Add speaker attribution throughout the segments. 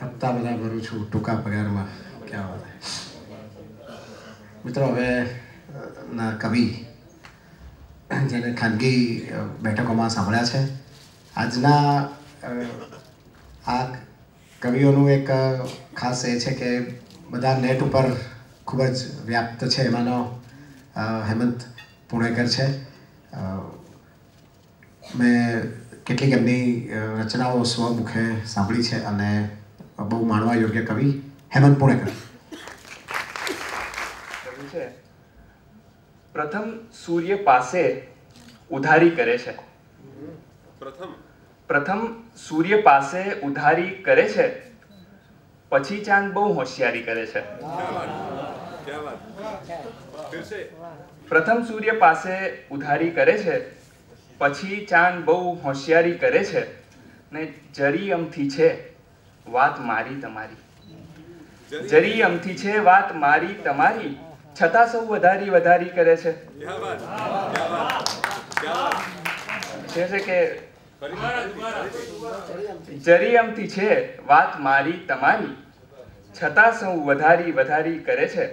Speaker 1: હપ્તા બધા ભરું છું ટૂંકા પગારમાં. ક્યાં વાત હે. મિત્રો, હવે ના કવિ જેને ખાનગી બેઠકોમાં સાંભળ્યા છે, આજના આ કવિઓનું એક ખાસ એ છે કે બધા નેટ ઉપર ખૂબ જ વ્યાપ્ત છે. એમાંનો હેમંત પુણેકર છે. મેં કેટલીક એમની રચનાઓ સ્વમુખે સાંભળી છે અને બહુ માણવા યોગ્ય કવિ હેમંત પુણેકર.
Speaker 2: પ્રથમ સૂર્ય પાસે ઉધારી કરે છે. પ્રથમ સૂર્ય પાસે ઉધારી કરે છે, પછી ચાંદ બહુ હોશિયારી કરે છે. પ્રથમ સૂર્ય પાસે ઉધારી કરે છે, પછી ચાંદ બહુ હોશિયારી કરે છે, ને જરી અમથી છે વાત મારી તમારી. જરી અમથી છે વાત મારી તમારી, છતાં સૌ વધારી વધારી કરે છે. છે કે જરી અમથી છે વાત મારી તમારી, છતાં સૌ વધારી વધારી કરે છે.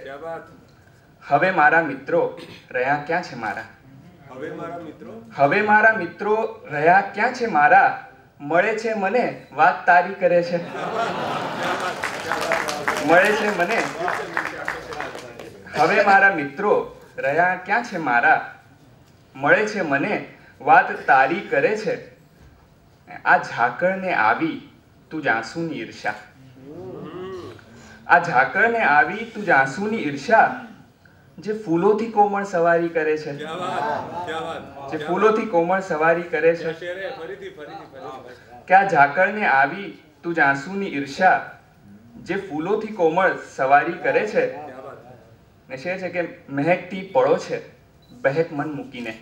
Speaker 2: હવે મારા મિત્રો રહ્યા ક્યાં છે મારા? હવે મારા મિત્રો રહ્યા ક્યાં છે મારા? મળે છે મને વાત તારી કરે છે. મળે છે મને. હવે મારા મિત્રો રહ્યા ક્યાં છે મારા? મળે છે મને વાત તારી કરે છે. આ ઝાકળને આવી તું જાસુની ઈર્ષા. આ ઝાકળને આવી તું જાસુની ઈર્ષા, જે ફૂલોથી કોમળ સવારી કરે છે. જે ફૂલોથી કોમળ સવારી કરે છે. કે આ ઝાકળને આવી તું જાસુની ઈર્ષા, જે ફૂલોથી કોમળ સવારી કરે છે. ને છે કે મહેકતી પળો છે બહેક મન મૂકીને.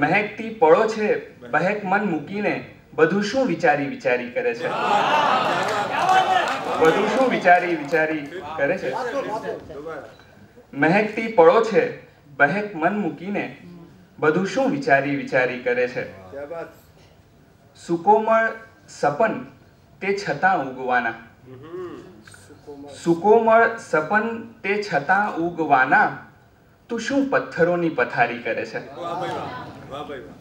Speaker 2: મહેકતી પળો છે બહેક મન મૂકીને, બધું શું વિચારી વિચારી કરે છે. બધું શું વિચારી વિચારી કરે છે. મહેકતી પળો છે બહેક મન મૂકીને, બધું શું વિચારી વિચારી કરે છે. સુકોમળ સપન તે છતાં ઉગવાના. સુકોમળ સપન તે છતાં ઉગવાના, તું શું પથ્થરોની પથારી કરે છે.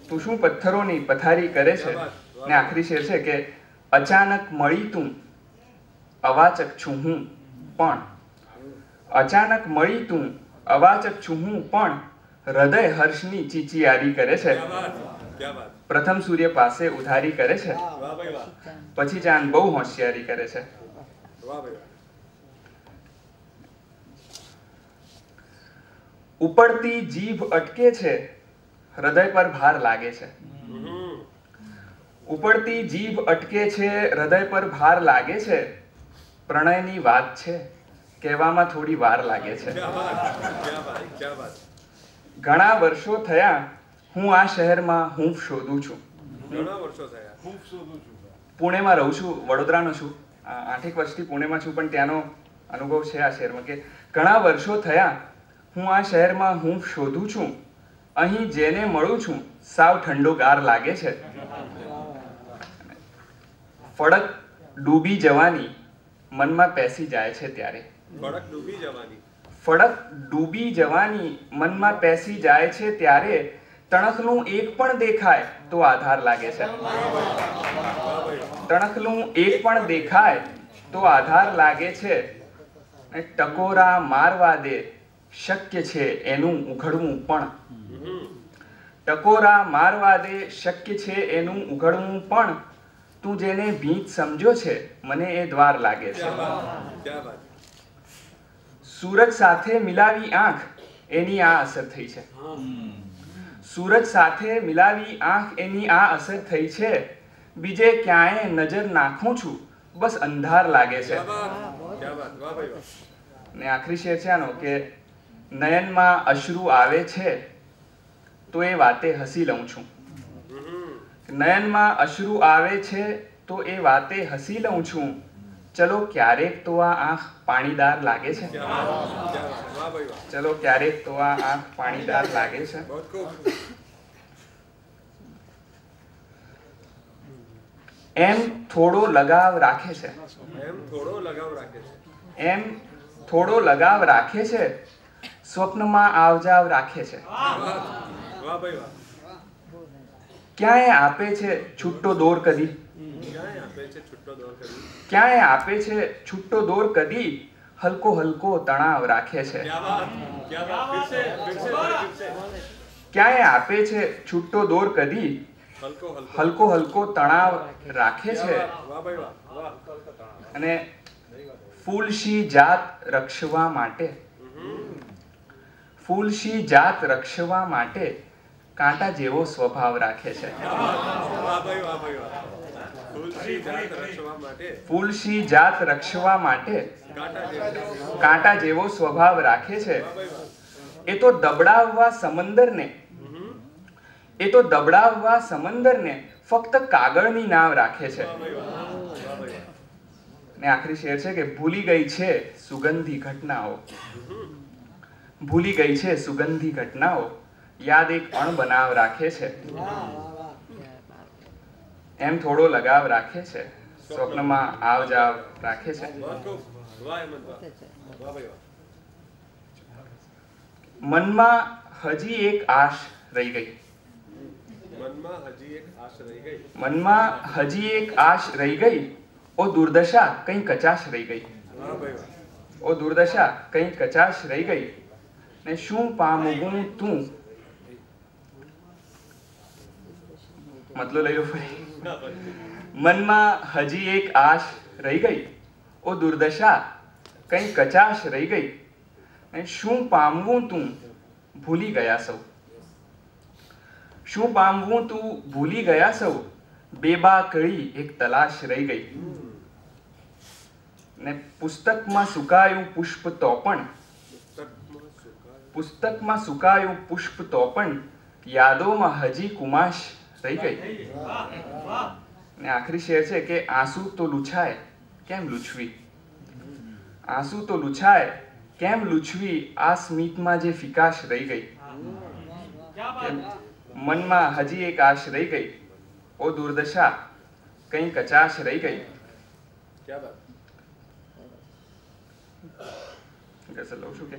Speaker 2: તું શું પથ્થરોની પથારી કરે છે. ને આખરી શેર છે કે અચાનક મળી તું અવાચક છું હું પણ. અચાનક મળી તું અવાચક છું હું પણ, હૃદય હર્ષની ચીચિયારી કરે છે. પ્રથમ સૂર્ય પાસે ઉધારી કરે છે, પછી ચાંદ બહુ હોશિયારી કરે છે. ઉપડતી જીભ અટકે છે, હૃદય પર ભાર લાગે છે. ઉપડતી જીભ અટકે છે, હૃદય પર ભાર લાગે છે. પ્રણયની વાત છે, કહેવામાં થોડી વાર લાગે છે. ઘણા વર્ષો થયા હું આ શહેરમાં હૂંફ શોધું છું. પુણેમાં રહું છું, વડોદરાનો છું. 8 વર્ષથી પુણેમાં છું, પણ ત્યાંનો અનુભવ છે આ શહેરમાં કે ઘણા વર્ષો થયા હું આ શહેરમાં હૂંફ શોધું છું. અહીં જેને મળું છું સાવ ઠંડો ગાર લાગે છે. ફળક ડૂબી જવાની મનમાં પેસી જાય છે ત્યારે. ફળક ડૂબી જવાની મનમાં પેસી જાય છે ત્યારે, તણખલું એક પણ દેખાય તો આધાર લાગે છે. તણખલું એક પણ દેખાય તો આધાર લાગે છે. ટકોરા મારવા દે શક્ય છે એનું ઉઘડવું પણ. ટકોરા મારવા દે શક્ય છે એનું ઉઘડવું પણ, તું જેને ભીત સમજો છે મને એ દ્વાર લાગે છે. સૂરજ સાથે મિલાવી આંખ એની આ અસર થઈ છે. સૂરજ સાથે મિલાવી આંખ એની આ અસર થઈ છે. બીજે ક્યાંય નજર નાખું છું બસ અંધાર લાગે છે. ને આખરી શેર છે આનો કે નયનમાં અશ્રુ આવે છે તો એ વાતે હસી લઉં છું. નયનમાં અશ્રુ આવે છે તો એ વાતે હસી લઉં છું. ચલો ક્યારેક તો આ આંખ પાણીદાર લાગે છે. ચલો ક્યારેક તો આ આંખ પાણીદાર લાગે છે. એમ થોડો લગાવ રાખે છે. એમ થોડો લગાવ રાખે છે. સ્વપ્નમાં આવજાવ રાખે છે. ક્યાંય આપે છે છૂટો દોર કદી. ક્યાંય આપે છે છૂટો દોર કદી. હલકો હલકો તણાવ રાખે છે. ક્યાંય આપે છે છૂટો દોર કદી. હલકો હલકો તણાવ રાખે છે. અને ફૂલશી જાત રક્ષવા માટે. ફૂલશી જાત રક્ષવા માટે કાંટા જેવો સ્વભાવ રાખે છે. ફૂલશી જાત રક્ષવા માટે કાંટા જેવો સ્વભાવ રાખે છે. એ તો દબડાવવા સમંદરને ફક્ત કાગળની નાવ રાખે છે. ને આખરી શેર છે કે ભૂલી ગઈ છે સુગંધી ઘટનાઓ. ભૂલી ગઈ છે સુગંધી ઘટનાઓ. યાદ એક અણબનાવ રાખે છે. એમ થોડો લગાવ રાખે છે. સ્વપ્નમાં આવજાવ રાખે છે. મનમાં હજી એક આશ રહી ગઈ. મનમાં હજી એક આશ રહી ગઈ. ઓ દુર્દશા કઈ કચાશ રહી ગઈ. ઓ દુર્દશા કઈ કચાશ રહી ગઈ. ને શું પામવું તું. મતલબ લઈ લો ફરી. મનમાં હજી એક આશ રહી ગઈ. ઓ દુર્દશા કઈ કચાશ રહી ગઈ. ને શું પામવું તું ભૂલી ગયા સૌ. શું પામવું તું ભૂલી ગયા સૌ. બેબાકળી એક તલાશ રહી ગઈ. ને પુસ્તકમાં સુકાયું પુષ્પ તો પણ. પુસ્તકમાં સુકાયું પુષ્પ તો પણ યાદોમાં હજી કુમાશ રહી ગઈ. ને આખરી શેર છે કે આંસુ તો લૂછાય કેમ લૂછવી. આંસુ તો લૂછાય કેમ લૂછવી. આ સ્મિતમાં જે ફિકાશ રહી ગઈ. મનમાં હજી એક આશ રહી ગઈ. ઓ દુર્દશા કઈ કચાશ રહી ગઈ. લઉં છું કે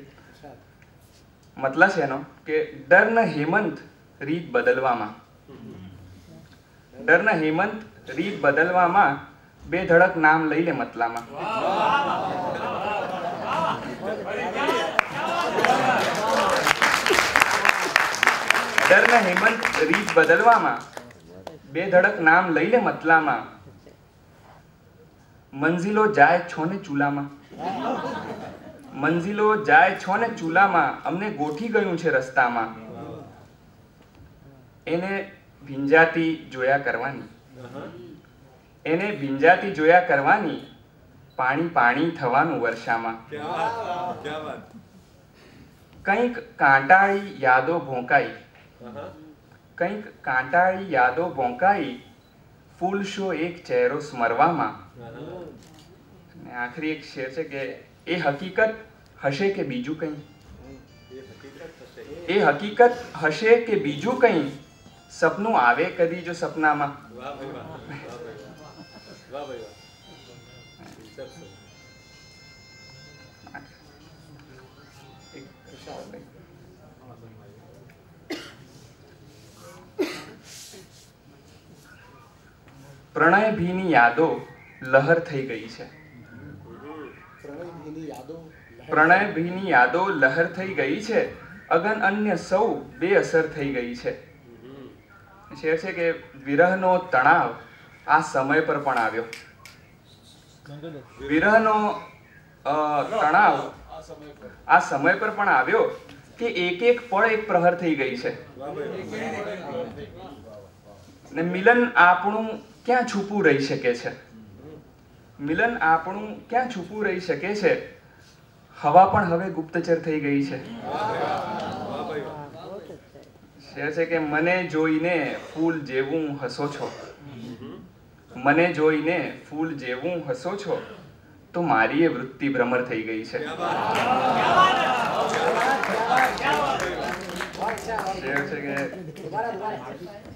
Speaker 2: મતલબ છે એનો કે ડરના હેમંત રીત બદલવામાં. ડરના હેમંત રીત બદલવામાં બે ધડક નામ લઈ લે મતલામાં. ડરના હેમંત રીત બદલવામાં બે ધડક નામ લઈ લે મતલામાં. મંઝિલો જાય છો ને ચૂલામાં. મંઝિલો જાય છો ને ચૂલામાં. અમને ગોઠી ગયું છે રસ્તામાં. એને ભીંજાતી જોયા કરવાની. એને ભીંજાતી જોયા કરવાની. પાણી પાણી થવાનું વર્ષામાં. કંઈક કાંટાળી યાદો ભોંકાઈ. કંઈક કાંટાળી યાદો ભોંકાઈ. ફૂલશો એક ચહેરો સ્મરવામાં. અને આખરી એક શેર છે કે એ હકીકત હશે કે બીજું કંઈ. એ હકીકત હશે કે બીજું કંઈ. સપનું આવે કદી જો સપનામાં. પ્રણય ભીની યાદો લહર થઈ ગઈ છે. પ્રણય ભીની યાદો લહર થઈ ગઈ છે. અગન અન્ય સૌ બેઅસર થઈ ગઈ છે. શેર છે કે વિરહનો તણાવ આ સમય પર પણ આવ્યો. વિરહનો તણાવ આ સમય પર પણ આવ્યો કે એક એક પળ એક પ્રહર થઈ ગઈ છે. ને મિલન આપણું ક્યાં છુપું રહી શકે છે. મિલન આપણું ક્યાં છુપું રહી શકે છે. હવા પણ હવે ગુપ્તચર થઈ ગઈ છે. શેર છે કે મને જોઈને ફૂલ જેવું હસો છો. મને જોઈને ફૂલ જેવું હસો છો. તો મારી એ વૃત્તિ ભ્રમર થઈ ગઈ છે. શેર છે કે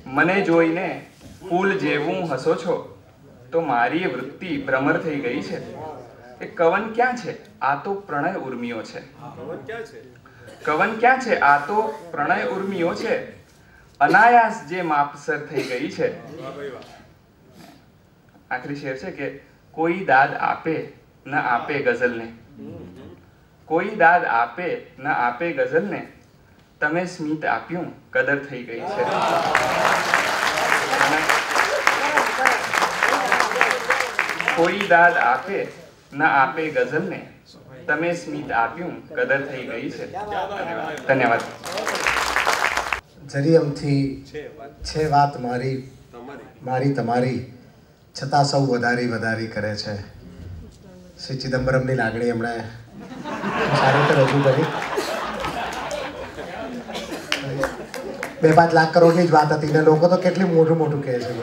Speaker 2: મને જોઈને ફૂલ જેવું હસો છો. તો મારી વૃત્તિ ભ્રમર થઈ ગઈ છે. એ કવન ક્યાં છે? આ તો પ્રણય ઉર્મિઓ છે. કવન ક્યાં છે? આ તો પ્રણય ઉર્મિઓ છે. અનાયાસ જે માપસર થઈ ગઈ છે. આખરી શેર છે કે કોઈ દાદ આપે ન આપે ગઝલને, કોઈ દાદ આપે ન આપે ગઝલને, તમે સ્મિત આપ્યું કદર થઈ ગઈ છે. કોઈ દાદ આપે ન આપે ગઝલને, તમે સ્મિત આપ્યું કદર થઈ ગઈ છે. ધન્યવાદ.
Speaker 1: જરી અમથી છે વાત મારી મારી તમારી, છતાં સૌ વધારી વધારી કરે છે. શ્રી ચિદમ્બરમની લાગણી એમણે સારી રીતે રજૂ કરી. 2-5 લાખ કરોડની જ વાત હતી ને લોકો તો કેટલી મોટું મોટું કહે છે.